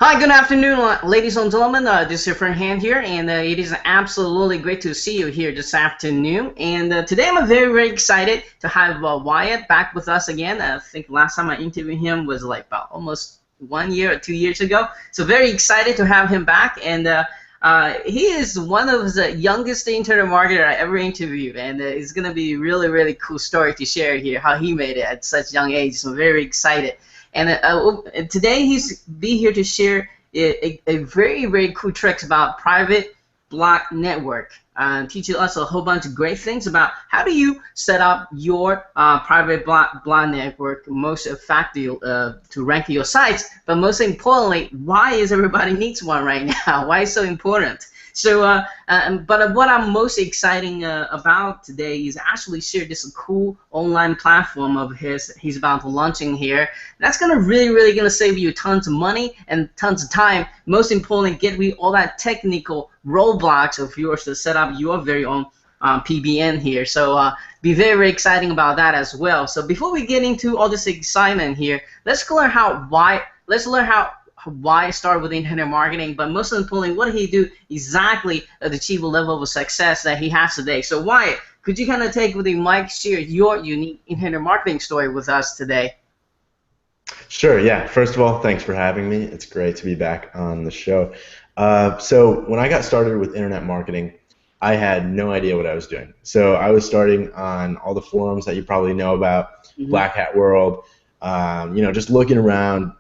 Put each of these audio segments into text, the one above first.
Hi, good afternoon, ladies and gentlemen. This is your friend Han here, and it is absolutely great to see you here this afternoon. And today I'm very, very excited to have Wyatt back with us again. I think last time I interviewed him was like about almost 1 year or 2 years ago. So very excited to have him back. And he is one of the youngest internet marketer I ever interviewed, and it's going to be really, really cool story to share here, how he made it at such young age. So very excited. And today he's be here to share a very, very cool tricks about private block network. Teaching us a whole bunch of great things about how do you set up your private block network most effective to rank your sites. But most importantly, why is everybody needs one right now? Why is it so important? So, but what I'm most exciting about today is actually share this cool online platform of his he's about to launching here. That's gonna really gonna save you tons of money and tons of time. Most importantly, get rid all that technical roadblocks of yours to set up your very own PBN here. So be very exciting about that as well. So before we get into all this excitement here, let's learn why start with internet marketing, but most importantly, what did he do exactly to achieve a level of success that he has today. So Wyatt, could you kind of take with the mic, share your unique internet marketing story with us today? Sure, yeah. First of all, thanks for having me. It's great to be back on the show. So when I got started with internet marketing, I had no idea what I was doing. So I was starting on all the forums that you probably know about, Black Hat World, just looking around,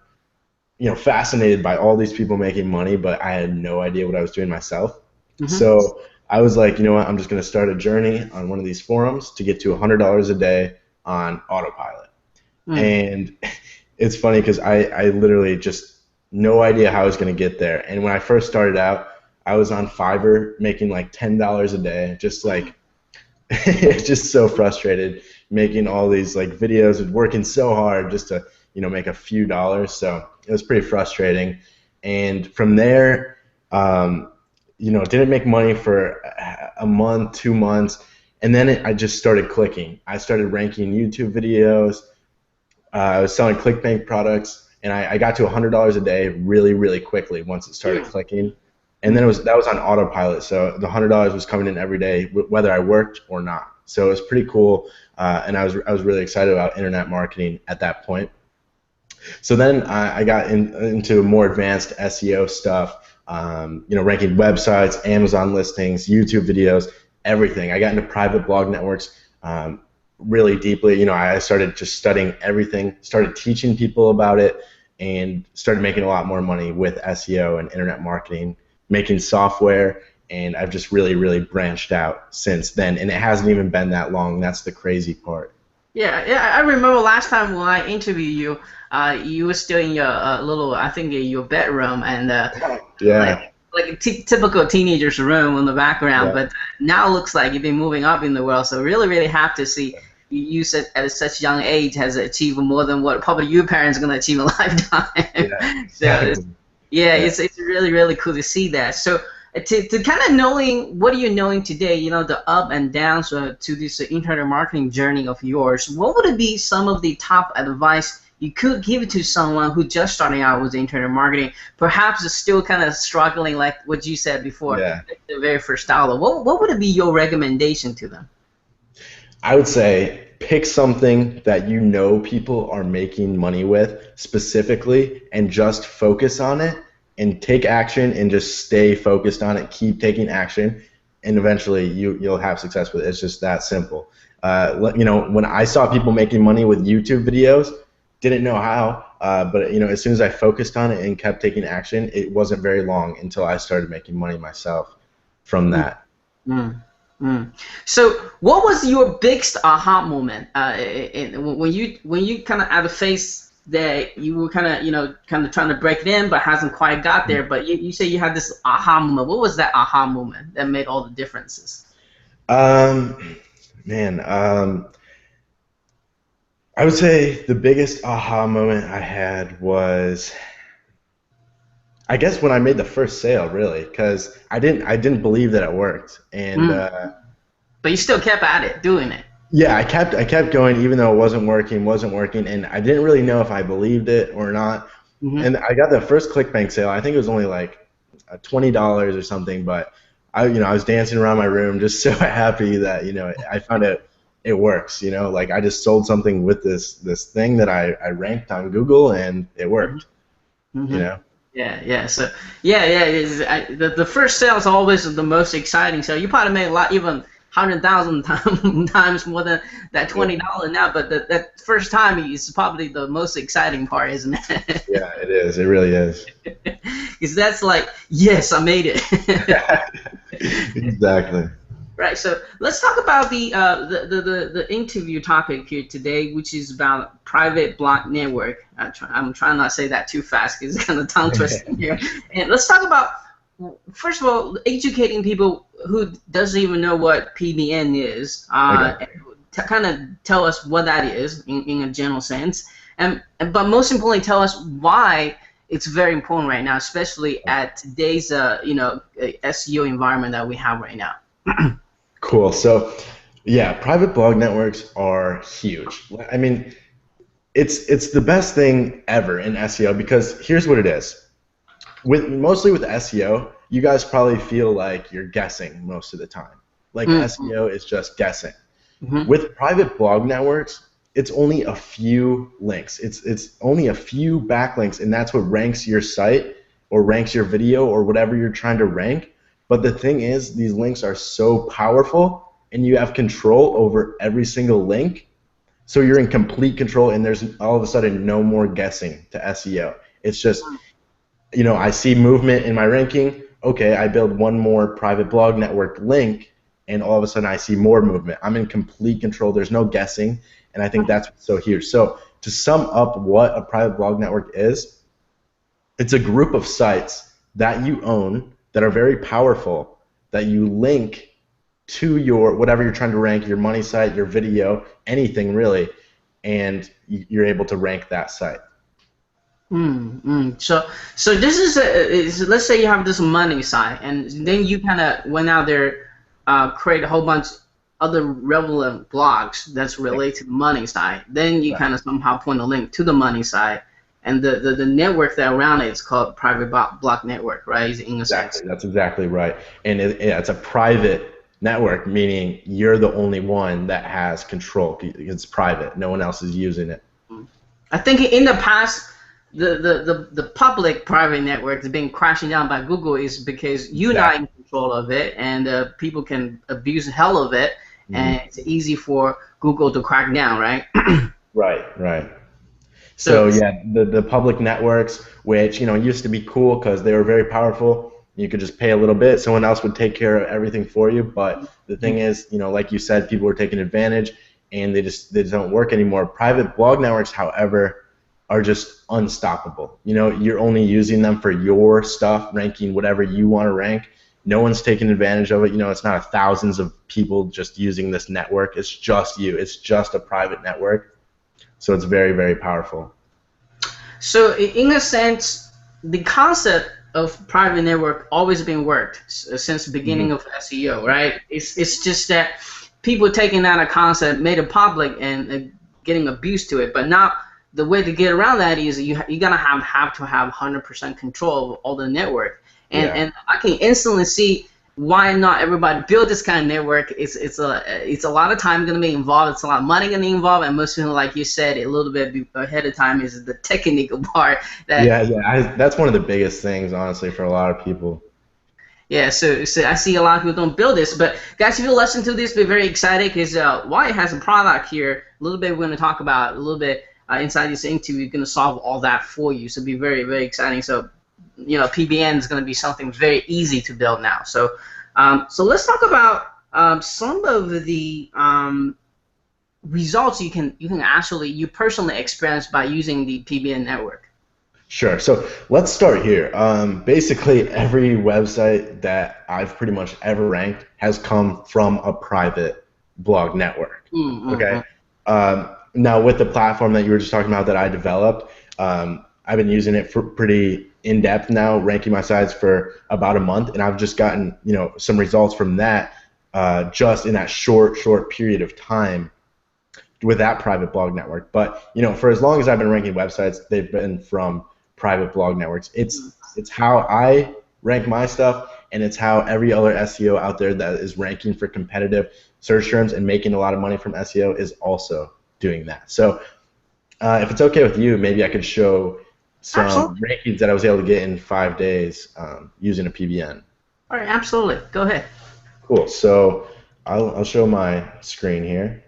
fascinated by all these people making money, but I had no idea what I was doing myself. So I was like, you know what, I'm just going to start a journey on one of these forums to get to $100 a day on autopilot. And it's funny because I literally just no idea how I was going to get there. And when I first started out, I was on Fiverr making like $10 a day, just like just so frustrated making all these like videos and working so hard just to make a few dollars. So it was pretty frustrating. And from there, didn't make money for a month, 2 months, and then I just started clicking. I started ranking YouTube videos. I was selling ClickBank products, and I got to $100 a day really quickly once it started clicking. And then that was on autopilot, so the $100 was coming in every day, whether I worked or not. So it was pretty cool, and I was really excited about internet marketing at that point. So then I got into more advanced SEO stuff, ranking websites, Amazon listings, YouTube videos, everything. I got into private blog networks really deeply. I started just studying everything, started teaching people about it, and started making a lot more money with SEO and internet marketing, making software, and I've just really branched out since then, and it hasn't even been that long. That's the crazy part. Yeah, I remember last time when I interviewed you, you were still in your little, I think, your bedroom, and Yeah. like a typical teenager's room in the background. Yeah. But now it looks like you've been moving up in the world. So really happy to see you said at such young age has achieved more than what probably your parents are going to achieve in a lifetime. Yeah. So it's really cool to see that. So to kind of knowing what are you knowing today, the up and downs to this internet marketing journey of yours, what would it be some of the top advice you could give to someone who just starting out with internet marketing, perhaps is still kind of struggling like what you said before, Yeah. the very first dollar? What would it be your recommendation to them? I would say pick something that people are making money with specifically and just focus on it and take action and just stay focused on it, keep taking action, and eventually you'll have success with it. It's just that simple. When I saw people making money with YouTube videos, didn't know how, but as soon as I focused on it and kept taking action, it wasn't very long until I started making money myself from that. Mm. So, what was your biggest aha moment when you kind of at a phase that you were kind of trying to break it in, but hasn't quite got there? But you say you had this aha moment. What was that aha moment that made all the differences? Man, I would say the biggest aha moment I had was, I guess, when I made the first sale, really, because I didn't believe that it worked, and But you still kept at it, doing it. yeah, I kept going even though it wasn't working, and I didn't really know if I believed it or not. And I got the first ClickBank sale. I think it was only like $20 or something, but I was dancing around my room just so happy that I found it works. Like I just sold something with this thing that I ranked on Google, and it worked. Mm-hmm. You know. Yeah, yeah. So yeah. The first sale is always the most exciting. So you probably made a lot, even 100,000 times more than that $20 now. But that first time is probably the most exciting part, isn't it? Yeah, it is. It really is. Because that's like, yes, I made it. Exactly. Right. So let's talk about the interview topic here today, which is about private block network. I'm trying not to say that too fast because it's kind of tongue twisting here. And let's talk about, first of all, educating people who doesn't even know what PBN is. Kind of tell us what that is in a general sense, but most importantly, tell us why it's very important right now, especially at today's SEO environment that we have right now. Cool. So, yeah, private blog networks are huge. I mean, it's the best thing ever in SEO because here's what it is. Mostly with SEO, you guys probably feel like you're guessing most of the time. Like SEO is just guessing. With private blog networks, it's only a few links. It's only a few backlinks, and that's what ranks your site or ranks your video or whatever you're trying to rank. But the thing is, these links are so powerful, and you have control over every single link. So you're in complete control, and there's all of a sudden no more guessing to SEO. It's just, I see movement in my ranking. Okay, I build one more private blog network link, and all of a sudden I see more movement. I'm in complete control. There's no guessing, and I think that's what's so huge. So to sum up what a private blog network is, it's a group of sites that you own that are very powerful, that you link to your whatever you're trying to rank, your money site, your video, anything really, and you're able to rank that site. So this is let's say you have this money site, and then you kind of went out there, create a whole bunch other relevant blogs that's related to the money site. Then you kind of somehow point a link to the money site. And the network that around it is called private block network, right? In a sense. That's exactly right. And it's a private network, meaning you're the only one that has control. It's private. No one else is using it. I think in the past, the public private network that's been crashing down by Google is because you're not in control of it, and people can abuse the hell of it, and it's easy for Google to crack down, right? Right. So yeah, the public networks, which used to be cool because they were very powerful. You could just pay a little bit, someone else would take care of everything for you. But the thing is, like you said, people were taking advantage, and they don't work anymore. Private blog networks, however, are just unstoppable. You're only using them for your stuff, ranking whatever you want to rank. No one's taking advantage of it. It's not thousands of people just using this network. It's just you. It's just a private network. So it's very, very powerful. So in a sense, the concept of private network always been worked since the beginning of SEO, right? It's just that people taking that concept, made it public, and getting abused to it. But now the way to get around that is you're gonna have to have 100% control of all the network. And I can instantly see why not everybody build this kind of network. It's a lot of time going to be involved. It's a lot of money going to be involved, and most people, like you said, a little bit ahead of time is the technical part. That's one of the biggest things, honestly, for a lot of people. Yeah, so I see a lot of people don't build this, but guys, if you listen to this, be very excited because Wyatt has a product here. A little bit we're going to talk about a little bit inside this interview. We're going to solve all that for you. So be very, very exciting. So PBN is going to be something very easy to build now. So let's talk about some of the results you personally experience by using the PBN network. Sure. So let's start here. Basically, every website that I've pretty much ever ranked has come from a private blog network. Okay. Now, with the platform that you were just talking about that I developed, I've been using it for pretty in-depth now, ranking my sites for about a month, and I've just gotten some results from that just in that short period of time with that private blog network. But for as long as I've been ranking websites, they've been from private blog networks. It's how I rank my stuff, and it's how every other SEO out there that is ranking for competitive search terms and making a lot of money from SEO is also doing that. So if it's okay with you, maybe I could show some Absolutely. rankings that I was able to get in 5 days using a PBN. All right, absolutely. Go ahead. Cool. So I'll show my screen here.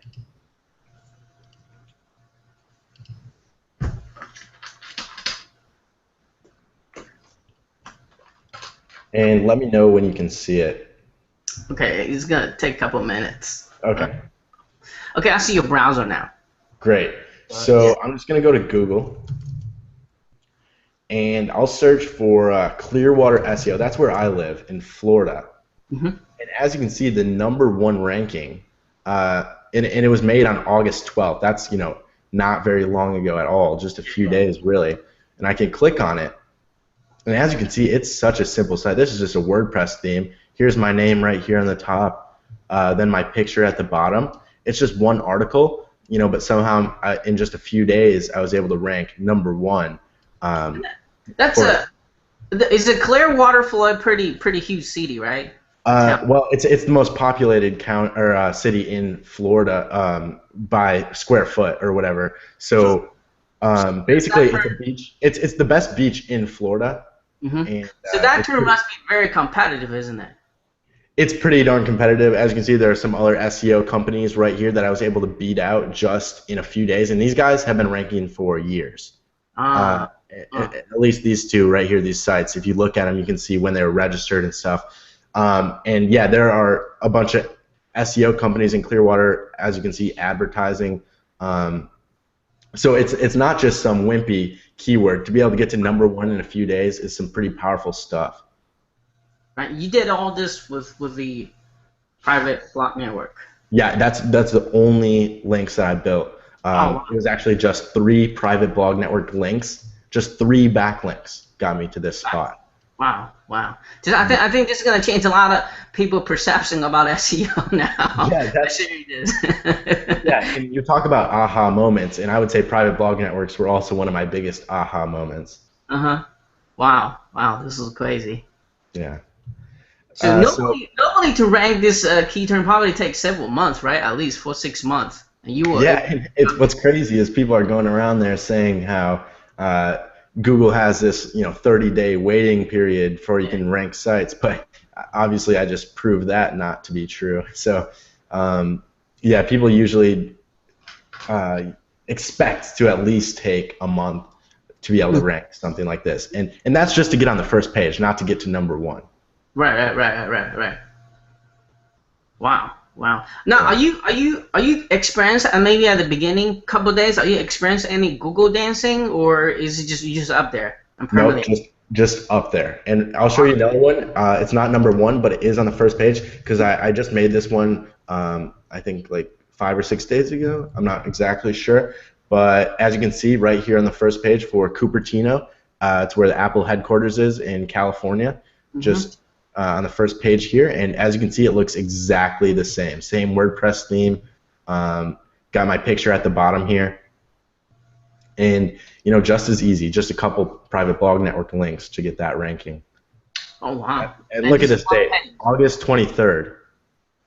And let me know when you can see it. Okay, it's gonna take a couple minutes. Okay. Okay, I see your browser now. Great. So I'm just going to go to Google, and I'll search for Clearwater SEO. That's where I live, in Florida. Mm-hmm. And as you can see, the #1 ranking, and it was made on August 12th. That's, not very long ago at all, just a few days, really. And I can click on it. And as you can see, it's such a simple site. This is just a WordPress theme. Here's my name right here on the top, then my picture at the bottom. It's just one article, but somehow in just a few days, I was able to rank #1. Is the Clearwater Flood pretty huge city, right? Well, it's the most populated city in Florida by square foot or whatever. So basically, it's a beach. It's the best beach in Florida. Mm-hmm. And, so that tour must be very competitive, isn't it? It's pretty darn competitive. As you can see, there are some other SEO companies right here that I was able to beat out just in a few days, and these guys have been ranking for years. At least these two right here, these sites. If you look at them, you can see when they were registered and stuff. And yeah, there are a bunch of SEO companies in Clearwater, as you can see, advertising. So it's not just some wimpy keyword. To be able to get to #1 in a few days is some pretty powerful stuff. Right. You did all this with the private blog network. Yeah, that's the only links that I built. Wow. It was actually just 3 private blog network links, just 3 backlinks got me to this spot. Wow. I think this is gonna change a lot of people's perception about SEO now. Yeah, that's it is. yeah, and you talk about aha moments, and I would say private blog networks were also one of my biggest aha moments. Wow. This is crazy. Yeah. So normally to rank this key term probably takes several months, right? At least 4-6 months. And you were. Yeah, and what's crazy is people are going around there saying how Google has this 30-day waiting period before you can rank sites, but obviously I just proved that not to be true. So yeah, people usually expect to at least take a month to be able to rank something like this, and that's just to get on the first page, not to get to #1. Right. Wow. Now, are you experienced, and maybe at the beginning couple of days, are you experienced any Google dancing, or is it just you just up there and permanent? No, just up there. And I'll show you another one. It's not #1, but it is on the first page because I just made this one. I think like 5 or 6 days ago. I'm not exactly sure, but as you can see right here on the first page for Cupertino, it's where the Apple headquarters is in California. Just on the first page here, and as you can see, it looks exactly the same WordPress theme. Got my picture at the bottom here, and just as easy, just a couple private blog network links to get that ranking. Oh wow. And look at this date, August 23rd.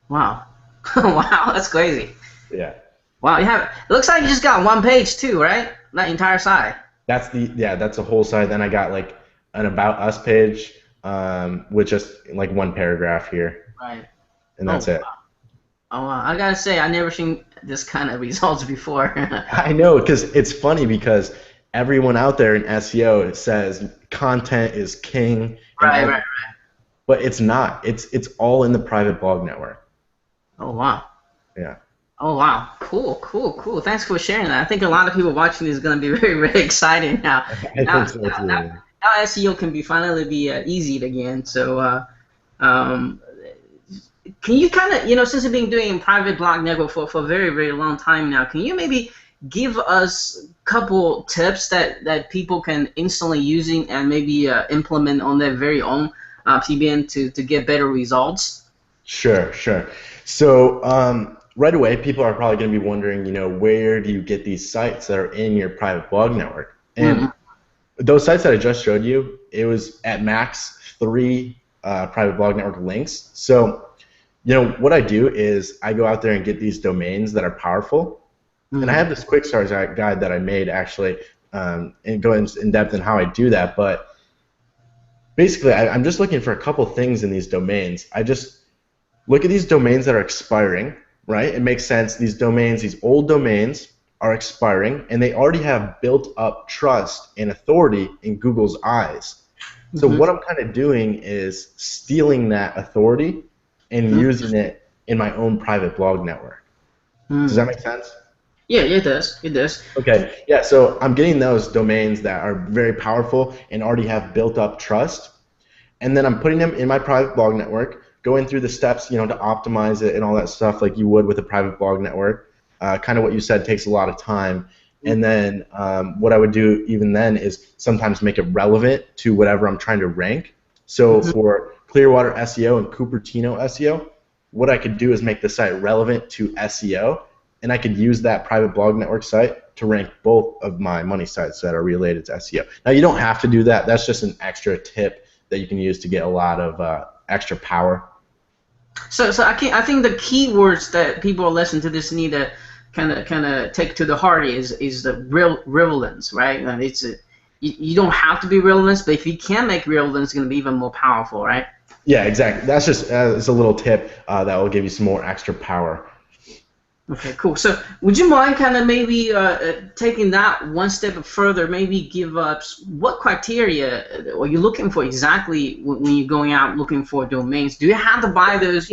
Wow. Wow, that's crazy. Yeah. Wow, it looks like you just got one page too, right? That entire site. That's the whole site. Then I got like an About Us page, with just like one paragraph here. Right. And that's it. Wow. Oh wow. I gotta say, I never seen this kind of results before. I know, because it's funny because everyone out there in SEO says content is king. Right. But it's not. It's all in the private blog network. Oh wow. Yeah. Oh wow. Cool. Thanks for sharing that. I think a lot of people watching this is gonna be very excited now. I think so too. Now SEO can finally be easy again. So can you kind of, since you've been doing private blog network for a very, very long time now, can you maybe give us a couple tips that people can instantly using and maybe implement on their very own PBN to get better results? Sure. So right away, people are probably going to be wondering, where do you get these sites that are in your private blog network? And Those sites that I just showed you, it was at max 3 private blog network links. So, what I do is I go out there and get these domains that are powerful. And I Mm. have this quick start guide that I made actually, and go in depth in how I do that. But basically, I'm just looking for a couple things in these domains. I just look at these domains that are expiring, right? It makes sense. These domains, these old domains are expiring, and they already have built up trust and authority in Google's eyes. So Mm-hmm. what I'm kind of doing is stealing that authority and Mm-hmm. using it in my own private blog network. Does that Mm. make sense? Yeah, it does. It does. Okay, yeah, so I'm getting those domains that are very powerful and already have built up trust, and then I'm putting them in my private blog network, going through the steps, to optimize it and all that stuff like you would with a private blog network. Kind of what you said takes a lot of time. And then what I would do even then is sometimes make it relevant to whatever I'm trying to rank. So Mm-hmm. for Clearwater SEO and Cupertino SEO, what I could do is make the site relevant to SEO, and I could use that private blog network site to rank both of my money sites that are related to SEO. Now, you don't have to do that. That's just an extra tip that you can use to get a lot of extra power. So I think the keywords that people listening to this need to kind of take to the heart is the real relevance, right? And you don't have to be relevant, but if you can make relevance, it's going to be even more powerful, right? Yeah, exactly. That's just it's a little tip that will give you some more extra power. Okay, cool. So would you mind kind of maybe taking that one step further, maybe give us what criteria are you looking for exactly when you're going out looking for domains? Do you have to buy those,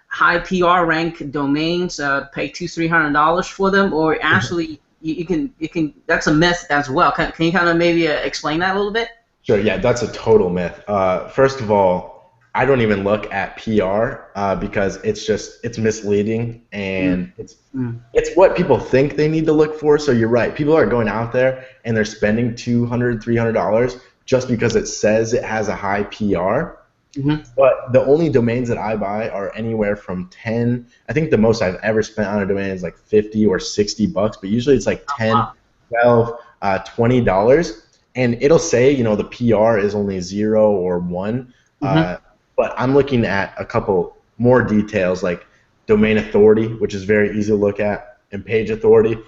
high PR rank domains, pay $200-300 for them, or actually you can that's a myth as well. Can you kind of maybe explain that a little bit? Sure, yeah, that's a total myth. First of all, I don't even look at PR because it's misleading Mm, and it's mm, it's what people think they need to look for. So you're right. People are going out there and they're spending $200-300 just because it says it has a high PR. mm-hmm. But the only domains that I buy are anywhere from 10. I think the most I've ever spent on a domain is like 50 or 60 bucks, but usually it's like 10, Wow. 12, $20. And it'll say, the PR is only 0 or 1. Mm-hmm. But I'm looking at a couple more details like domain authority, which is very easy to look at, and page authority.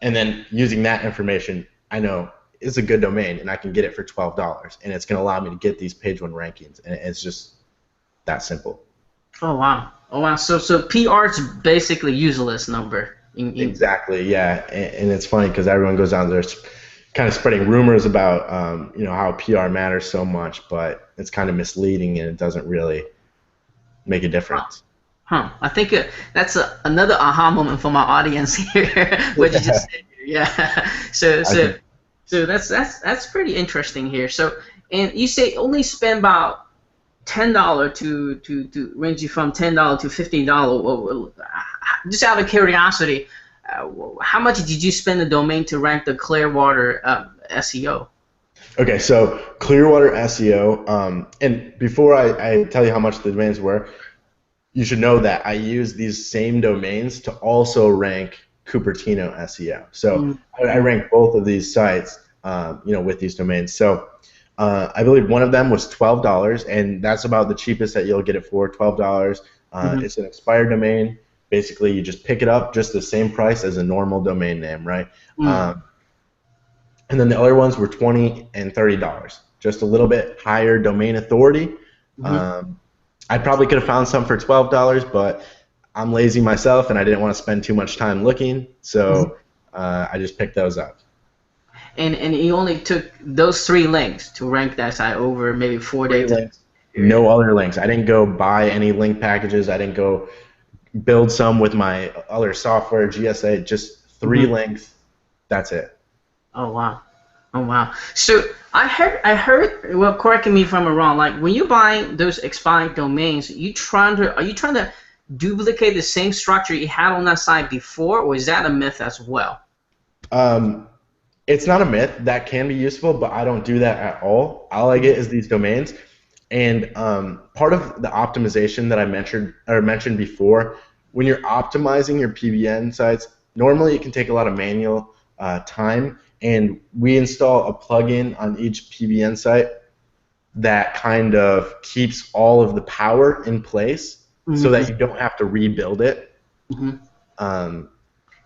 And then using that information, I know it's a good domain and I can get it for $12, and it's going to allow me to get these page one rankings, and it's just that simple. Oh wow. Oh wow. So PR is basically useless number in Exactly, yeah. And it's funny because everyone goes out there kind of spreading rumors about how PR matters so much, but it's kind of misleading and it doesn't really make a difference. Huh. I think that's another aha moment for my audience here. What you just said here. Yeah. So I so think so that's pretty interesting here. So and you say only spend about $10 to range you from $10 to $15. Well, just out of curiosity, how much did you spend the domain to rank the Clearwater SEO? okay, so Clearwater SEO, and before I tell you how much the domains were, you should know that I use these same domains to also rank Cupertino SEO. So I Mm-hmm. rank both of these sites, with these domains. So I believe one of them was $12, and that's about the cheapest that you'll get it for, $12. Mm-hmm. It's an expired domain. Basically, you just pick it up, just the same price as a normal domain name, right? Mm-hmm. And then the other ones were $20 and $30, just a little bit higher domain authority. Mm-hmm. Um, I probably could have found some for $12, but I'm lazy myself and I didn't want to spend too much time looking, so I just picked those up. And you only took those three links to rank that site over maybe 4 day Three time links, period. no other links. I didn't go buy any link packages. I didn't go build some with my other software, GSA. Just three Mm-hmm. links. That's it. Oh wow. Oh wow. So I heard. Well, correct me if I'm wrong. Like when you buy those expired domains, are you trying to duplicate the same structure you had on that site before, or is that a myth as well? Um, it's not a myth. That can be useful, but I don't do that at all. All I get is these domains. And part of the optimization that I mentioned before, when you're optimizing your PBN sites, normally it can take a lot of manual time, and we install a plugin on each PBN site that kind of keeps all of the power in place so that you don't have to rebuild it.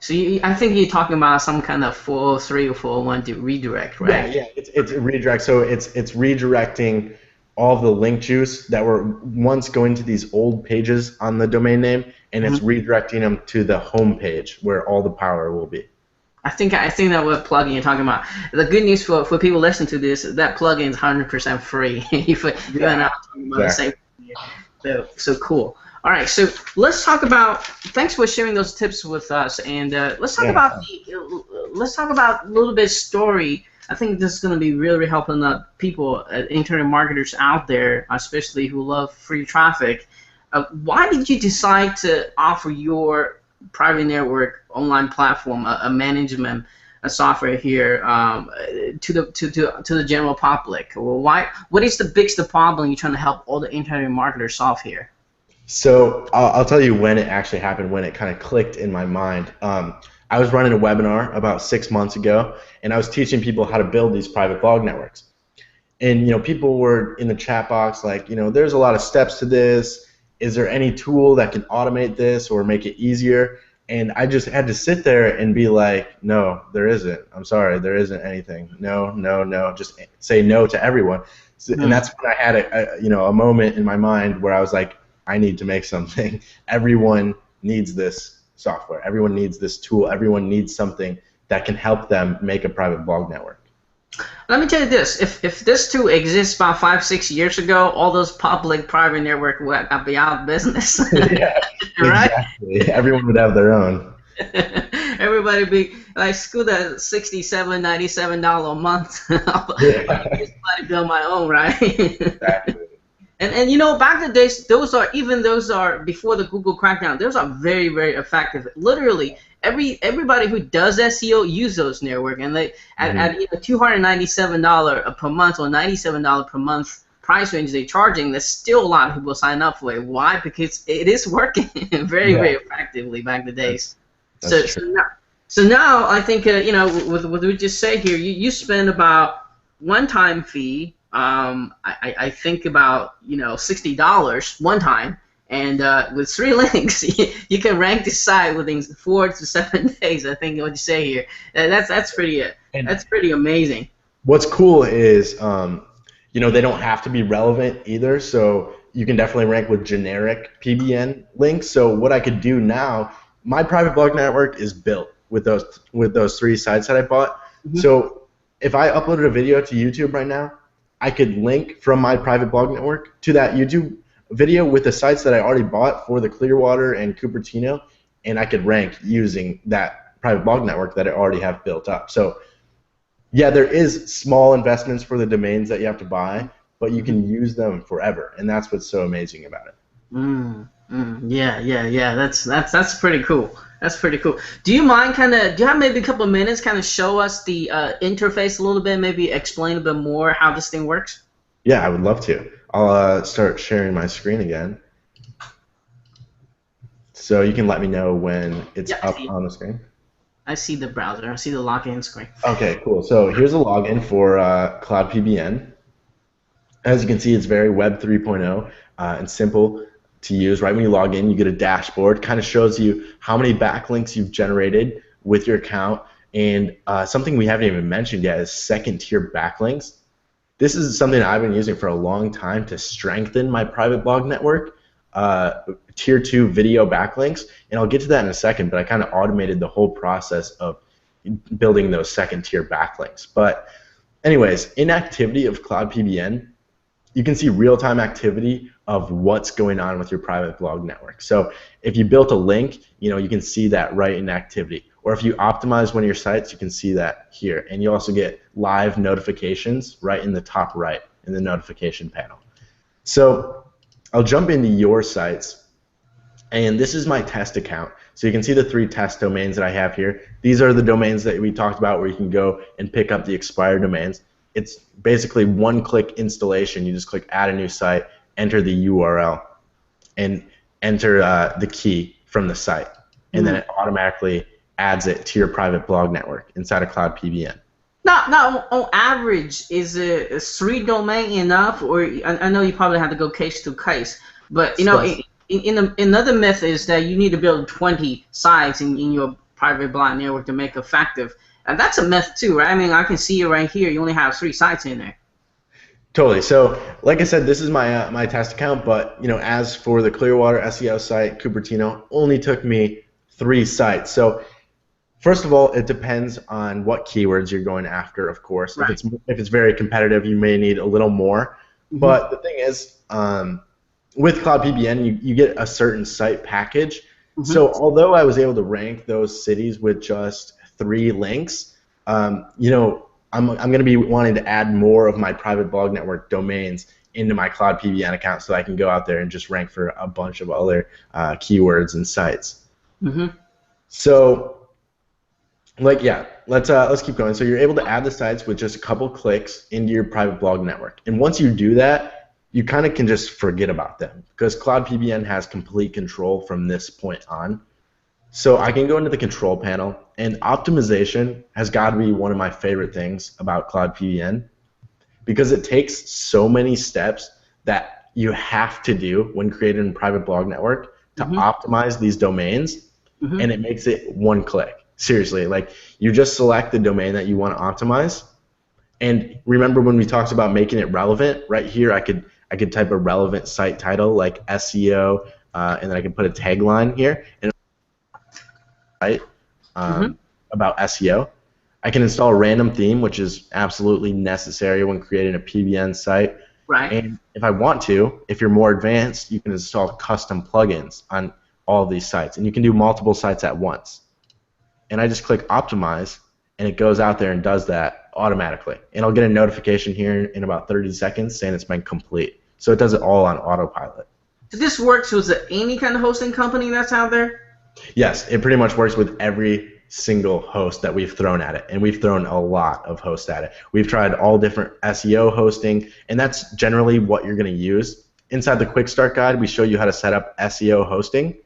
So I think you're talking about some kind of 403 or 401 to redirect, right? Yeah, it's a redirect. So it's redirecting all of the link juice that were once going to these old pages on the domain name, and it's redirecting them to the home page where all the power will be. I think that what plugin you're talking about. The good news for people listening to this, that plugin is 100% free. if you're not talking about the same thing. So cool. All right, so let's talk about. Thanks for sharing those tips with us, and let's talk about a little bit of story. I think this is going to be really helping people, internet marketers out there, especially who love free traffic. Why did you decide to offer your private network online platform, a management software here to the general public? Well, what is the biggest problem you're trying to help all the internet marketers solve here? So I'll tell you when it actually happened, when it kind of clicked in my mind. I was running a webinar about 6 months ago, and I was teaching people how to build these private blog networks. And people were in the chat box like, there's a lot of steps to this. Is there any tool that can automate this or make it easier? And I just had to sit there and be like, no, there isn't. I'm sorry, there isn't anything. No, no, no. Just say no to everyone. So, and that's when I had a moment in my mind where I was like, I need to make something. Everyone needs this software. Everyone needs this tool. Everyone needs something that can help them make a private blog network. Let me tell you this: if this tool exists about 5-6 years ago, all those public private network would be out of business. Yeah, right? Exactly. Everyone would have their own. Everybody be like, screw that $67, $97 a month. I'll just build my own, right? Exactly. And back in the days, those are before the Google crackdown. Those are very, very effective. Literally, everybody who does SEO use those network, and they at $297 per month or $97 per month price range they're charging. There's still a lot of people sign up for it. Why? Because it is working very, very effectively back in the days. So now I think with what we just say here, you spend about one-time fee. I think about $60 one time, and with 3 links, you can rank the site within 4 to 7 days. I think what you say here, that's pretty amazing. What's cool is they don't have to be relevant either, so you can definitely rank with generic PBN links. So what I could do now, my private blog network is built with those 3 sites that I bought. So if I uploaded a video to YouTube right now, I could link from my private blog network to that YouTube video with the sites that I already bought for the Clearwater and Cupertino, and I could rank using that private blog network that I already have built up. So yeah, there is small investments for the domains that you have to buy, but you can use them forever, and that's what's so amazing about it. Yeah. That's pretty cool. That's pretty cool. Do you mind do you have maybe a couple of minutes show us the interface a little bit, maybe explain a bit more how this thing works? Yeah, I would love to. I'll start sharing my screen again. So you can let me know when it's up on the screen. I see the browser. I see the login screen. Okay, cool. So here's a login for Cloud PBN. As you can see, it's very Web 3.0 and simple to use. Right when you log in, you get a dashboard. Kind of shows you how many backlinks you've generated with your account, and something we haven't even mentioned yet is second-tier backlinks. This is something I've been using for a long time to strengthen my private blog network. Tier 2 video backlinks, and I'll get to that in a second, but I kind of automated the whole process of building those second-tier backlinks. But anyways, in activity of Cloud PBN, you can see real-time activity of what's going on with your private blog network. So if you built a link, you can see that right in activity. Or if you optimize one of your sites, you can see that here. And you also get live notifications right in the top right in the notification panel. So I'll jump into your sites, and this is my test account. So you can see the 3 test domains that I have here. These are the domains that we talked about where you can go and pick up the expired domains. It's basically one-click installation. You just click add a new site, enter the URL, and enter the key from the site. And then it automatically adds it to your private blog network inside of Cloud PBN. Not on average, is 3 domain enough? Or I know you probably have to go case to case, but So another myth is that you need to build 20 sites in your private block network to make effective, and that's a myth too, right? I mean, I can see it right here. You only have 3 sites in there. totally. So, like I said, this is my my test account, but as for the Clearwater SEO site, Cupertino only took me 3 sites. So, first of all, it depends on what keywords you're going after. Of course, Right. if it's very competitive, you may need a little more. Hmm. But the thing is, with Cloud PBN, you get a certain site package. Hmm. So although I was able to rank those cities with just 3 links, I'm going to be wanting to add more of my private blog network domains into my Cloud PBN account so I can go out there and just rank for a bunch of other keywords and sites. Hmm. So, like, yeah, let's keep going. So you're able to add the sites with just a couple clicks into your private blog network, and once you do that, you kind of can just forget about them because Cloud PBN has complete control from this point on. So I can go into the control panel, and optimization has got to be one of my favorite things about Cloud PBN because it takes so many steps that you have to do when creating a private blog network to Hmm. optimize these domains, Hmm. and it makes it one click. Seriously, like you just select the domain that you want to optimize, and remember when we talked about making it relevant? Right here, I could type a relevant site title like SEO, and then I can put a tagline here, and right Hmm. about SEO. I can install a random theme, which is absolutely necessary when creating a PBN site. Right. And if I want to, if you're more advanced, you can install custom plugins on all of these sites, and you can do multiple sites at once. And I just click optimize, and it goes out there and does that automatically. And I'll get a notification here in about 30 seconds saying it's been complete. So it does it all on autopilot. So this works with any kind of hosting company that's out there. Yes, it pretty much works with every single host that we've thrown at it, and we've thrown a lot of hosts at it. We've tried all different SEO hosting, and that's generally what you're going to use. Inside the quick start guide, we show you how to set up SEO hosting,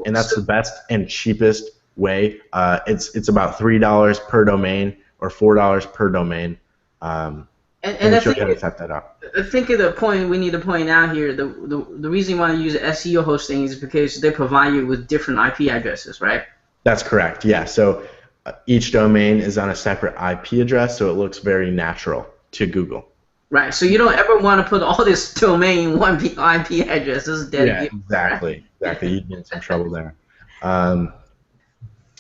and that's So, the best and cheapest way. It's about $3 per domain or $4 per domain, and and we I show think you how to set that up. I think of the point we need to point out here, the reason you want to use SEO hosting is because they provide you with different IP addresses, right? That's correct. Yeah. So each domain is on a separate IP address, so it looks very natural to Google. Right. So you don't ever want to put all this domain in one IP address. This is dead Yeah, giveaway, right? exactly. Exactly. You'd get in some trouble there. Um,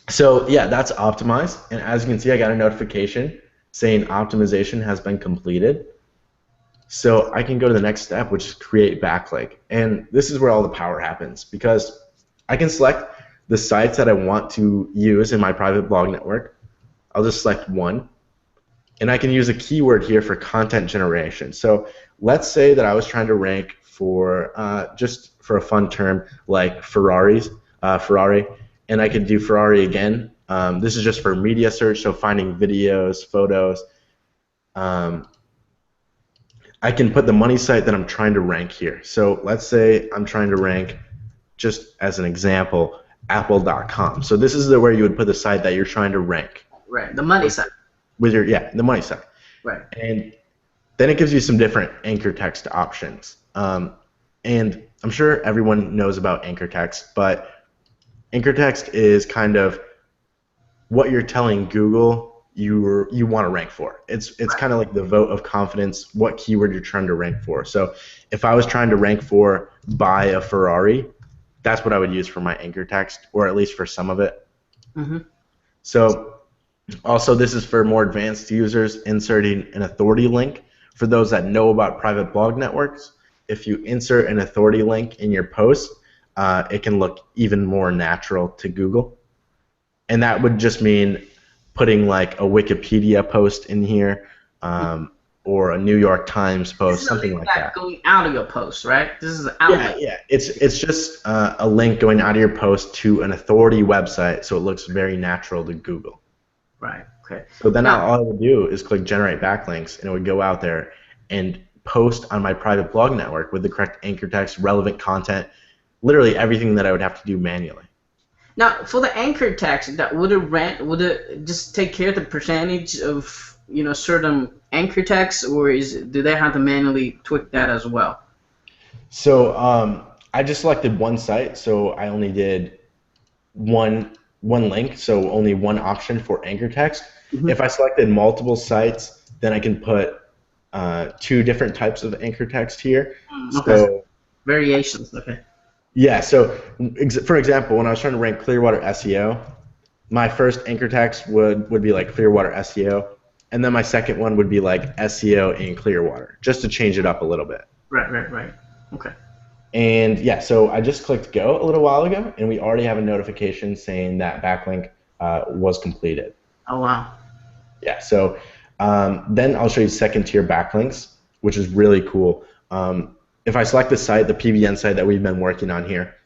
so yeah, that's optimized. And as you can see, I got a notification saying optimization has been completed. So I can go to the next step, which is create backlink. And this is where all the power happens because I can select the sites that I want to use in my private blog network. I'll just select one. And I can use a keyword here for content generation. So let's say that I was trying to rank for just for a fun term like Ferrari, and I could do Ferrari again. This is just for media search, so finding videos, photos. Um, I can put the money site that I'm trying to rank here. So let's say I'm trying to rank, just as an example, Apple.com. So this is where you would put the site that you're trying to rank Right. The money side. with your the money site. Right. And then it gives you some different anchor text options. And I'm sure everyone knows about anchor text, but anchor text is kind of what you're telling Google you want to rank for. It's kind of like the vote of confidence, what keyword you're trying to rank for. So if I was trying to rank for buy a Ferrari, that's what I would use for my anchor text, or at least for some of it. Mm-hmm. So also, this is for more advanced users, inserting an authority link. For those that know about private blog networks, if you insert an authority link in your post, it can look even more natural to Google. And that would just mean putting like a Wikipedia post in here, or a New York Times This post, is a something link like back that. going out of your post, right? This is an Yeah, outlet. yeah. It's just a link going out of your post to an authority website, so it looks very natural to Google. Right. Okay. So then Now, all I would do is click generate backlinks, and it would go out there and post on my private blog network with the correct anchor text, relevant content, literally everything that I would have to do manually. Now, for the anchor text, that would it just take care of the percentage of certain anchor text, or do they have to manually tweak that as well? So I just selected one site, so I only did one link, so only one option for anchor text. Mm-hmm. If I selected multiple sites, then I can put two different types of anchor text here. Okay. So variations. Okay. yeah, so for example, when I was trying to rank Clearwater SEO, my first anchor text would be like Clearwater SEO, and then my second one would be like SEO in Clearwater, just to change it up a little bit. Right. Okay. And yeah, so I just clicked go a little while ago, and we already have a notification saying that backlink was completed. Oh, wow. Yeah, so then I'll show you second tier backlinks, which is really cool. If I select the site, the PBN site that we've been working on here,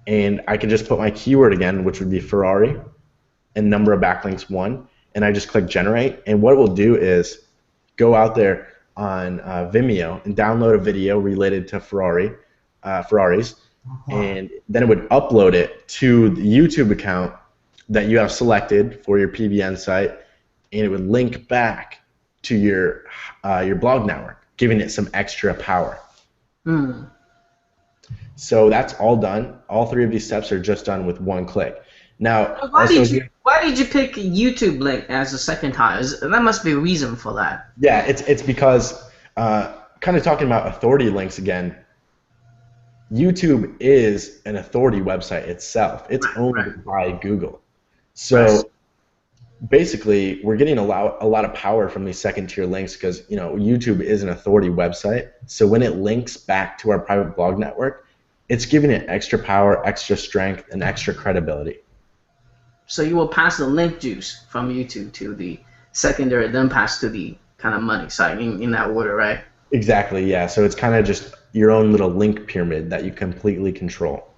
and I can just put my keyword again, which would be Ferrari, and number of backlinks 1, and I just click generate, and what it will do is go out there on Vimeo and download a video related to Ferraris, and then it would upload it to the YouTube account that you have selected for your PBN site, and it would link back to your blog network, giving it some extra power. So that's all done. All three of these steps are just done with one click. Now, why did you pick YouTube link as a second time? That must be a reason for that. Yeah, it's because kind of talking about authority links again. YouTube is an authority website itself. It's owned by Google. So basically, we're getting a lot of power from these second tier links because YouTube is an authority website. So when it links back to our private blog network, it's giving it extra power, extra strength, and extra credibility. So you will pass the link juice from YouTube to the secondary, then pass to the kind of money side in that order, right? Exactly, yeah. So it's kind of just your own little link pyramid that you completely control.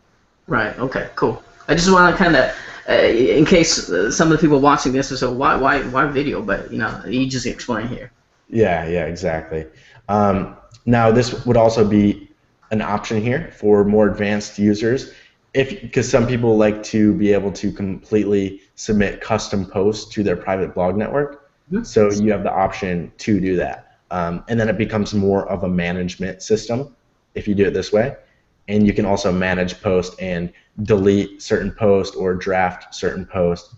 Right. Okay. Cool. I just want to kind of, in case some of the people watching this will say, why video? But you just explain here. Yeah. Exactly. Now this would also be an option here for more advanced users, because some people like to be able to completely submit custom posts to their private blog network. Mm-hmm. So you have the option to do that, and then it becomes more of a management system if you do it this way. And you can also manage posts and delete certain posts or draft certain posts.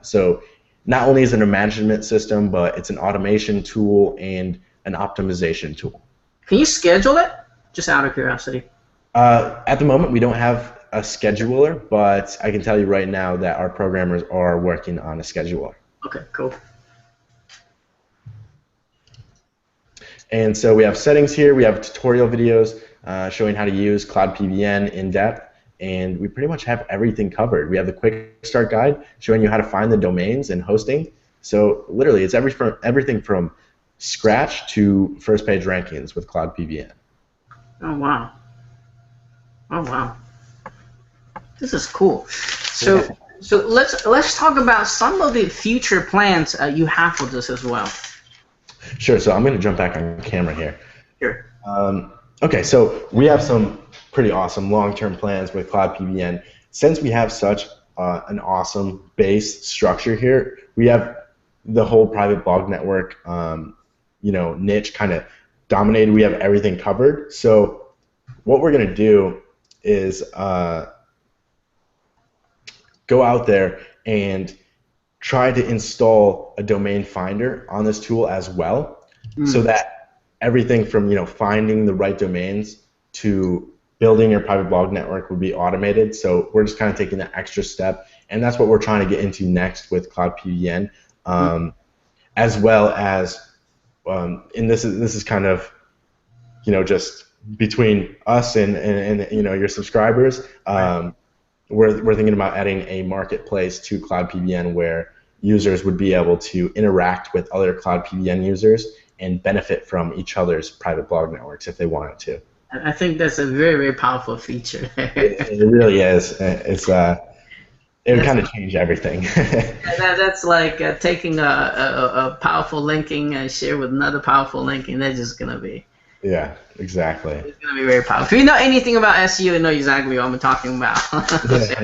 So not only is it a management system, but it's an automation tool and an optimization tool. Can you schedule it? Just out of curiosity. At the moment, we don't have a scheduler, but I can tell you right now that our programmers are working on a scheduler. Okay, cool. And so we have settings here. We have tutorial videos showing how to use Cloud PBN in depth, and we pretty much have everything covered. We have the quick start guide showing you how to find the domains and hosting. So literally, it's everything from scratch to first page rankings with Cloud PBN. Oh wow! Oh wow! This is cool. So let's talk about some of the future plans you have for this as well. Sure. So I'm going to jump back on camera here. Sure. Okay. So we have some pretty awesome long-term plans with Cloud PBN. Since we have such an awesome base structure here, we have the whole private blog network, niche kind of dominated. We have everything covered. So what we're going to do is go out there and try to install a domain finder on this tool as well, so that everything from finding the right domains to building your private blog network would be automated. So we're just kind of taking that extra step, and that's what we're trying to get into next with Cloud PBN, as well as and this is kind of just between us and your subscribers. We're thinking about adding a marketplace to Cloud PBN where users would be able to interact with other Cloud PBN users and benefit from each other's private blog networks if they wanted to. I think that's a very, very powerful feature. It really is. It would kind of change everything. That's like taking a powerful linking and share with another powerful linking. That's just going to be... Yeah, exactly. It's going to be very powerful. If you know anything about SEO, you know exactly what I'm talking about.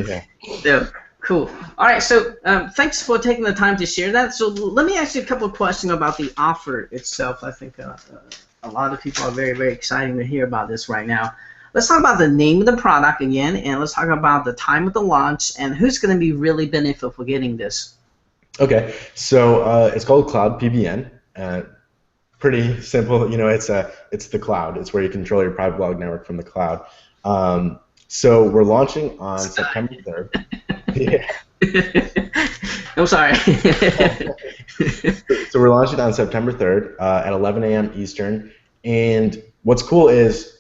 Yeah. Yeah, cool. All right, so thanks for taking the time to share that. So let me ask you a couple of questions about the offer itself. I think a lot of people are very, very excited to hear about this right now. Let's talk about the name of the product again, and let's talk about the time of the launch and who's going to be really beneficial for getting this. Okay, so it's called Cloud PBN. Pretty simple, it's the cloud. It's where you control your private blog network from the cloud. So we're launching on September 3rd. Yeah. I'm sorry. So we're launching on September 3rd at 11 a.m. Eastern. And what's cool is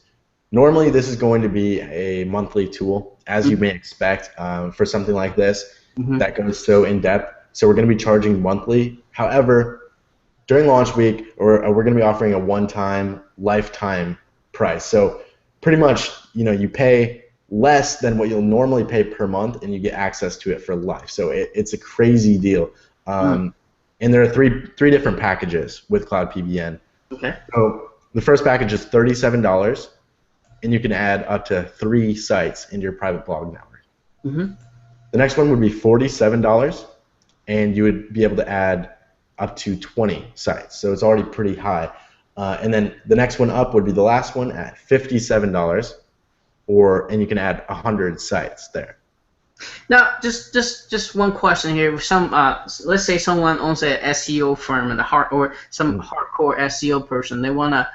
normally this is going to be a monthly tool, as you may expect for something like this that goes so in depth. So we're going to be charging monthly. However, during launch week, we're going to be offering a one-time, lifetime price. So pretty much, you pay less than what you'll normally pay per month, and you get access to it for life. So it's a crazy deal. And there are three different packages with Cloud PBN. Okay. So the first package is $37, and you can add up to 3 sites into your private blog network. The next one would be $47, and you would be able to add up to 20 sites. So it's already pretty high. And then the next one up would be the last one at $57, and you can add 100 sites there. Now, just one question here. Some let's say someone owns an SEO firm or some hardcore SEO person. They want to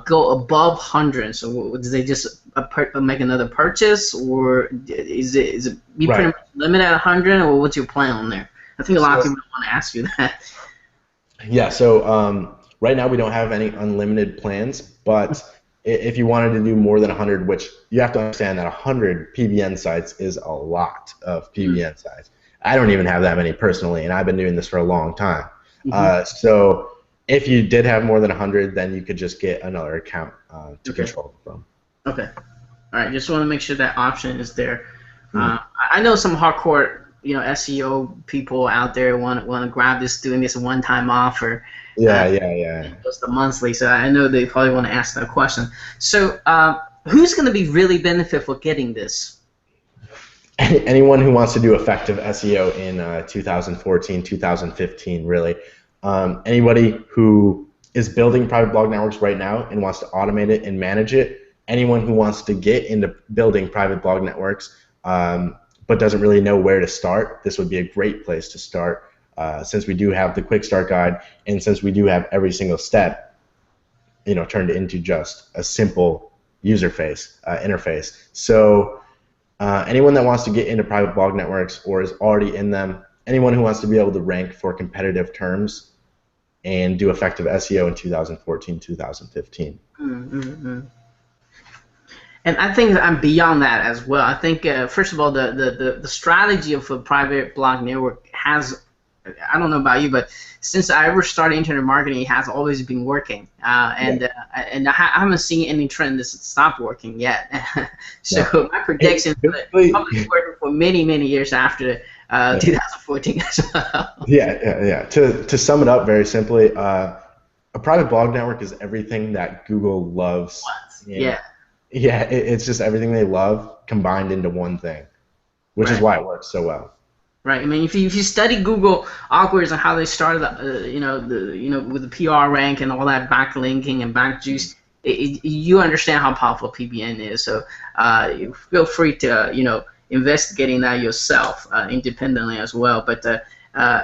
go above 100. So do they just make another purchase, or is it be pretty much limited at 100, or what's your plan on there? I think a lot of people want to ask you that. Yeah. So right now we don't have any unlimited plans, but if you wanted to do more than 100, which you have to understand that 100 PBN sites is a lot of PBN sites. I don't even have that many personally, and I've been doing this for a long time. So if you did have more than 100, then you could just get another account to control it from. Okay. All right. Just want to make sure that option is there. I know some hardcore, SEO people out there want to grab this, doing this one-time offer. Yeah. Just the monthly, so I know they probably want to ask that question. So, who's going to be really benefit for getting this? Anyone who wants to do effective SEO in 2014, 2015, really. Anybody who is building private blog networks right now and wants to automate it and manage it. Anyone who wants to get into building private blog networks but doesn't really know where to start, this would be a great place to start. Since we do have the quick start guide, and since we do have every single step, turned into just a simple user interface. So anyone that wants to get into private blog networks or is already in them, anyone who wants to be able to rank for competitive terms and do effective SEO in 2014, 2015. And I think I'm beyond that as well. I think first of all, the strategy of a private blog network has, I don't know about you, but since I ever started internet marketing, it has always been working, and I haven't seen any trend that's stopped working yet. So my prediction is probably working for many years after 2014 as well. Yeah. To sum it up very simply, a private blog network is everything that Google loves. Yeah, it's just everything they love combined into one thing, which is why it works so well. Right. I mean, if you study Google algorithms and how they started, with the PR rank and all that backlinking and back juice, you understand how powerful PBN is. So feel free to investigating that yourself independently as well. But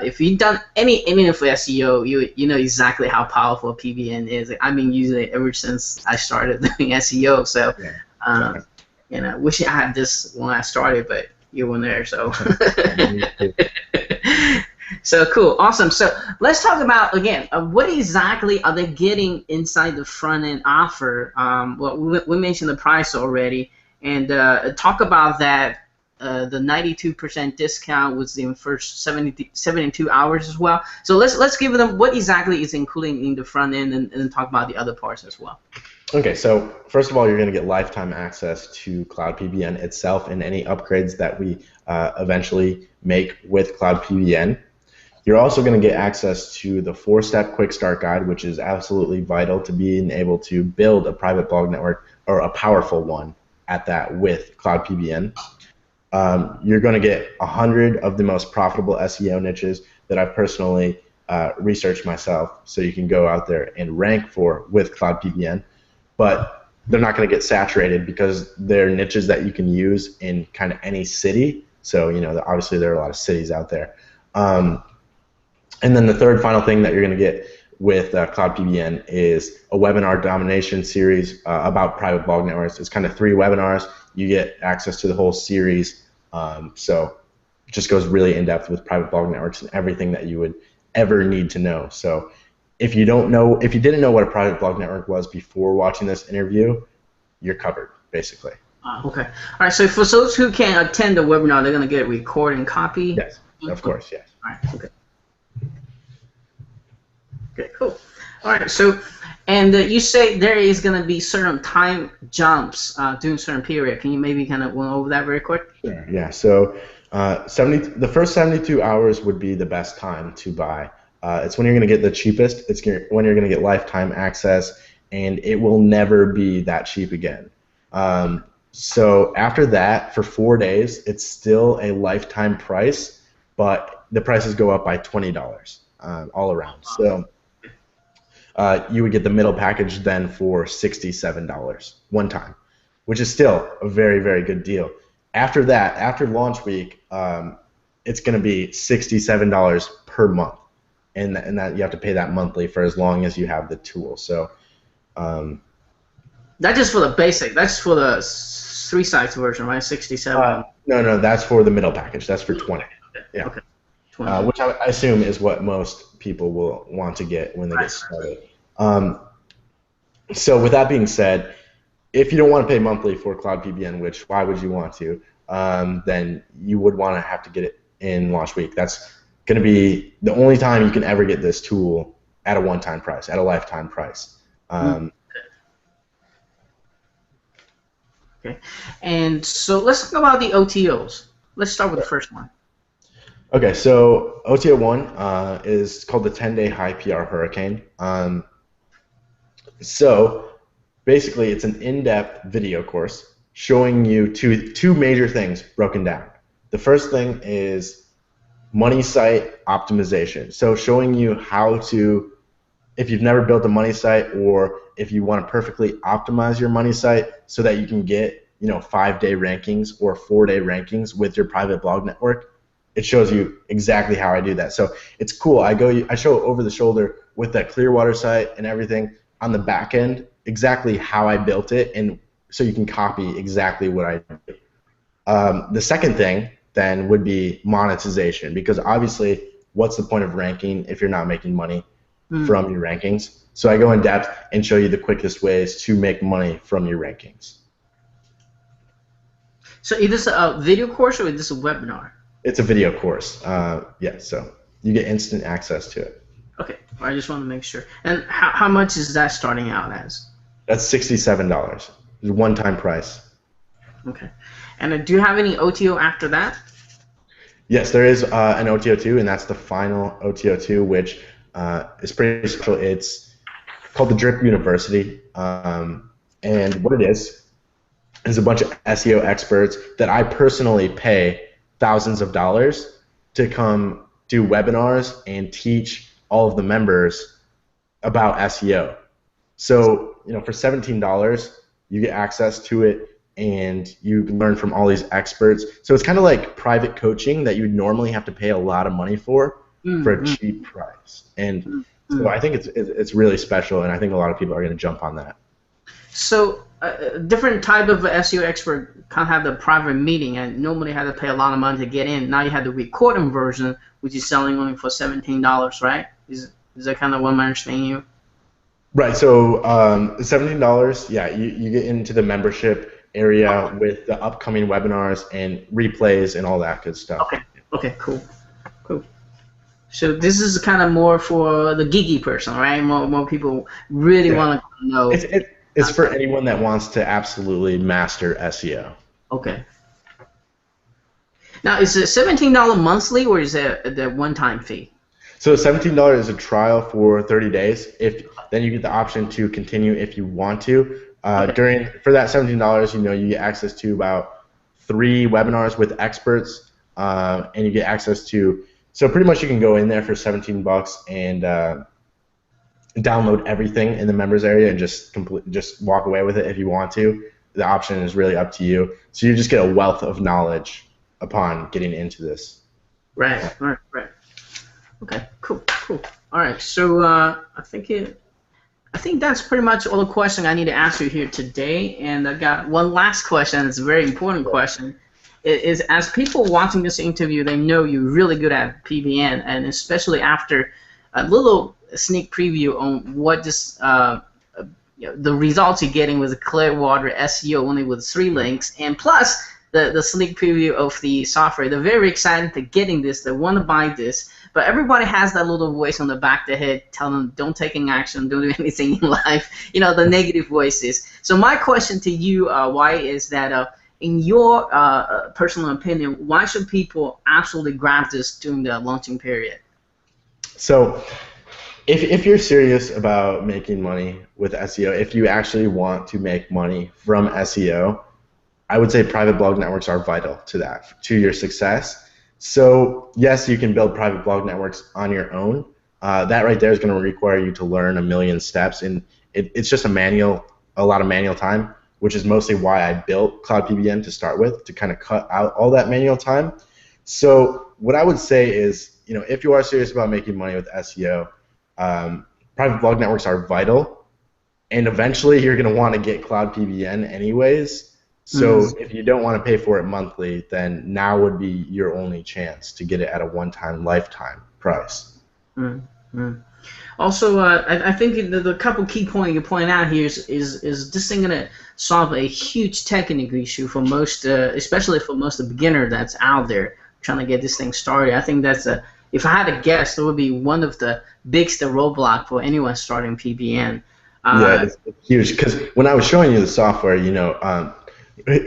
if you've done any for SEO, you know exactly how powerful PBN is. I've been using it ever since I started doing SEO. So wish I had this when I started, but you weren't there, so. So cool, awesome. So let's talk about again. What exactly are they getting inside the front end offer? Well, we mentioned the price already, and talk about that. The 92% discount was in the first 72 hours as well. So let's give them what exactly is including in the front end, and talk about the other parts as well. Okay, so first of all, you're going to get lifetime access to Cloud PBN itself and any upgrades that we eventually make with Cloud PBN. You're also going to get access to the 4-step quick start guide, which is absolutely vital to being able to build a private blog network, or a powerful one at that, with Cloud PBN. You're going to get 100 of the most profitable SEO niches that I've personally researched myself, so you can go out there and rank for with Cloud PBN. But they're not going to get saturated because they're niches that you can use in kind of any city. So, obviously there are a lot of cities out there. And then the third final thing that you're going to get with Cloud PBN is a webinar domination series about private blog networks. It's kind of 3 webinars. You get access to the whole series. So it just goes really in depth with private blog networks and everything that you would ever need to know. So if you didn't know what a private blog network was before watching this interview, you're covered, basically. Okay. All right. So for those who can't attend the webinar, they're going to get a recording copy? Yes, of course, yes. All right. Okay. Okay, cool. All right, so, and you say there is going to be certain time jumps during certain period. Can you maybe kind of go over that very quick? Sure, yeah. So the first 72 hours would be the best time to buy. It's when you're going to get the cheapest. It's when you're going to get lifetime access, and it will never be that cheap again. So after that, for 4 days, it's still a lifetime price, but the prices go up by $20 all around. So you would get the middle package then for $67 one time, which is still a very, very good deal. After that, after launch week, it's going to be $67 per month, and that you have to pay that monthly for as long as you have the tool. So that's just for the basic. That's for the 3 sites version, right? 67. No, that's for the middle package. That's for 20. Okay. Yeah. Okay. 20. Which I assume is what most people will want to get when they get started. So with that being said, if you don't want to pay monthly for Cloud PBN, which why would you want to, then you would want to have to get it in launch week. That's going to be the only time you can ever get this tool at a one-time price, at a lifetime price. Okay, and so let's talk about the OTOs. Let's start with the first one. Okay, so OTO 1 is called the 10-day high PR hurricane. So basically, it's an in-depth video course showing you two major things broken down. The first thing is money site optimization. So showing you how to, if you've never built a money site, or if you want to perfectly optimize your money site so that you can get 5-day rankings or 4-day rankings with your private blog network. It shows you exactly how I do that. So it's cool. I show over the shoulder with that Clearwater site and everything on the back end exactly how I built it, and so you can copy exactly what I do. The second thing then would be monetization, because obviously what's the point of ranking if you're not making money from your rankings? So I go in depth and show you the quickest ways to make money from your rankings. So is this a video course or is this a webinar? It's a video course, yeah, so you get instant access to it. Okay, I just want to make sure. And how much is that starting out as? That's $67. It's a one-time price. Okay. And do you have any OTO after that? Yes, there is an OTO 2, and that's the final OTO 2, which is pretty special. It's called the Drip University, and what it is a bunch of SEO experts that I personally pay thousands of dollars to come do webinars and teach all of the members about SEO. So, for $17, you get access to it, and you can learn from all these experts. So it's kind of like private coaching that you'd normally have to pay a lot of money for a cheap price. And so I think it's really special, and I think a lot of people are going to jump on that. So different type of SEO expert kind of have the private meeting, and normally had to pay a lot of money to get in. Now you have the recording version, which is selling only for $17, right? Is that kind of what I'm understanding you? Right. So $17, yeah, you get into the membership area with the upcoming webinars and replays and all that good stuff. Okay. Okay. Cool. So this is kind of more for the geeky person, right? More people really want to know. It's for anyone that wants to absolutely master SEO. Okay. Now, is it $17 monthly, or is it the one-time fee? So $17 is a trial for 30 days. Then you get the option to continue if you want to. For that $17, you get access to about 3 webinars with experts, and you get access to. So pretty much you can go in there for $17 and download everything in the members area and just walk away with it if you want to. The option is really up to you. So you just get a wealth of knowledge upon getting into this. Right. Okay. Cool. All right. So I think that's pretty much all the questions I need to ask you here today. And I got one last question. It's a very important question. Is as people watching this interview, they know you're really good at PBN, and especially after a little sneak preview on what this the results you're getting with the Clearwater SEO only with 3 links, and plus the sneak preview of the software. They're very excited to getting this. They want to buy this, but everybody has that little voice on the back of their head telling them don't take any action, don't do anything in life. You know, the negative voices. So my question to you, Wyatt, is that in your personal opinion, why should people absolutely grab this during the launching period? So if you're serious about making money with SEO, if you actually want to make money from SEO, I would say private blog networks are vital to that, to your success. So yes, you can build private blog networks on your own. That right there is going to require you to learn a million steps, and it's just a lot of manual time, which is mostly why I built Cloud PBN to start with, to kind of cut out all that manual time. So what I would say is, you know, if you are serious about making money with SEO, private blog networks are vital, and eventually you're going to want to get Cloud PBN anyways. So if you don't want to pay for it monthly, then now would be your only chance to get it at a one-time, lifetime price. Also, I think the couple key points you point out here is this thing going to solve a huge technical issue for most, especially for most of the beginner that's out there trying to get this thing started. I think that's if I had to guess, it would be one of the biggest roadblock for anyone starting PBN. Yeah, it's huge, because when I was showing you the software, you know,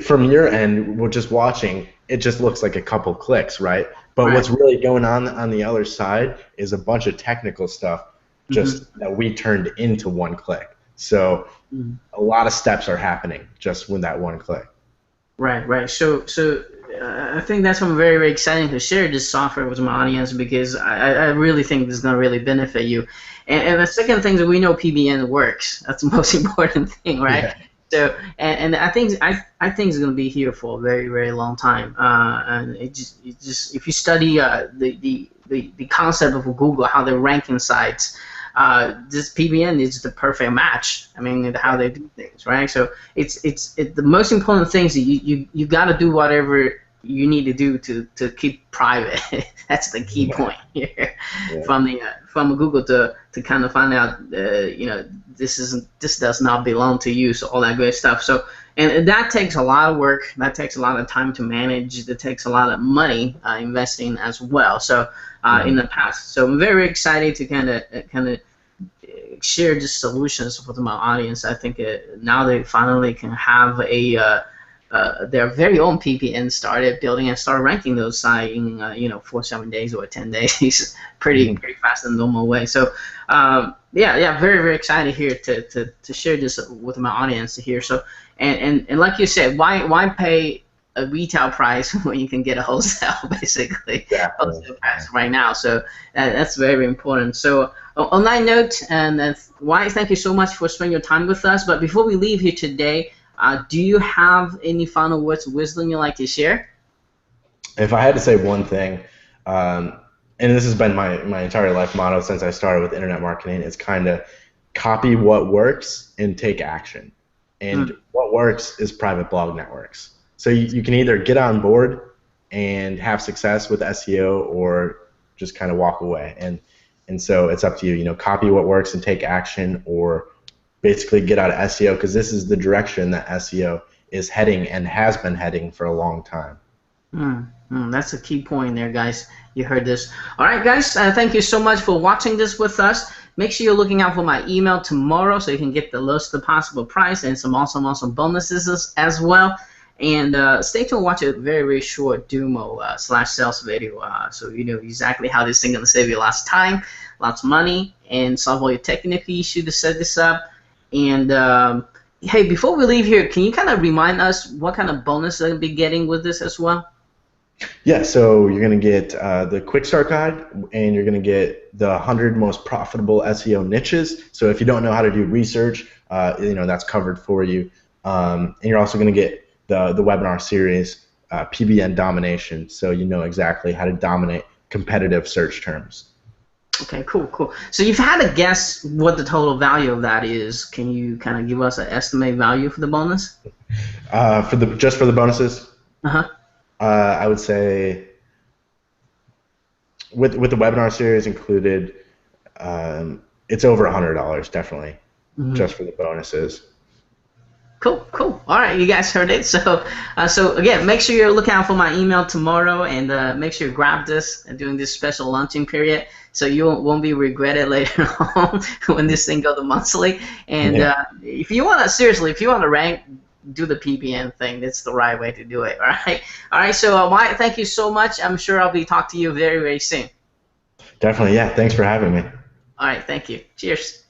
from your end, just watching, it just looks like a couple clicks, right? But what's really going on the other side is a bunch of technical stuff just that we turned into one click. So a lot of steps are happening just with that one click. Right. So I think that's why I'm very, very excited to share this software with my audience, because I really think this is going to really benefit you. And the second thing is that we know PBN works. That's the most important thing, right? Yeah. So, and I think it's going to be here for a very, very long time. And it just if you study the concept of Google, how they're ranking sites, this PBN is the perfect match. I mean, how they do things, right? So it's the most important thing is that you got to do whatever you need to do to keep private. That's the key point here from Google to kind of find out you know, this does not belong to you, so all that great stuff. So and that takes a lot of work, that takes a lot of time to manage, that takes a lot of money investing as well. So in the past, so I'm very excited to kind of share the solutions with my audience. I think now they finally can have their very own PBN started building and start ranking those sites in 4-7 days or 10 days, pretty fast in the normal way. So very, very excited here to share this with my audience here. So and like you said, why pay a retail price when you can get a wholesale, basically, wholesale price right now? So that's very important. So on that note, and Wyatt, thank you so much for spending your time with us. But before we leave here today, do you have any final words of wisdom you'd like to share? If I had to say one thing, and this has been my entire life motto since I started with internet marketing, it's kind of copy what works and take action. And what works is private blog networks. So you can either get on board and have success with SEO or just kind of walk away. And so it's up to you. You know, copy what works and take action, or basically get out of SEO, because this is the direction that SEO is heading and has been heading for a long time. That's a key point there, guys. You heard this. All right, guys, thank you so much for watching this with us. Make sure you're looking out for my email tomorrow so you can get the lowest possible price and some awesome bonuses as well. And stay tuned, watch a very, very short demo /sales video so you know exactly how this thing is going to save you lots of time, lots of money, and solve all your technical issues to set this up. And Hey, before we leave here, can you kind of remind us what kind of bonus they'll be getting with this as well? Yeah, so you're going to get the quick start guide, and you're going to get the 100 most profitable SEO niches. So if you don't know how to do research, that's covered for you. And you're also going to get the webinar series, PBN domination, so you know exactly how to dominate competitive search terms. Okay, cool, cool. So you've had to guess what the total value of that is. Can you kind of give us an estimated value for the bonus? Just for the bonuses, Uh-huh. I would say with the webinar series included, it's over $100 definitely, Mhm. just for the bonuses. Cool, cool. All right, you guys heard it. So again, make sure you're looking out for my email tomorrow, and make sure you grab this during this special launching period, so you won't be regretted later on when this thing goes to monthly. And Yeah, if you want to seriously, if you want to rank, do the PBN thing. That's the right way to do it. All right. All right. So Wyatt, thank you so much. I'm sure I'll be talking to you very, very soon. definitely. Yeah, thanks for having me. All right. Thank you. Cheers.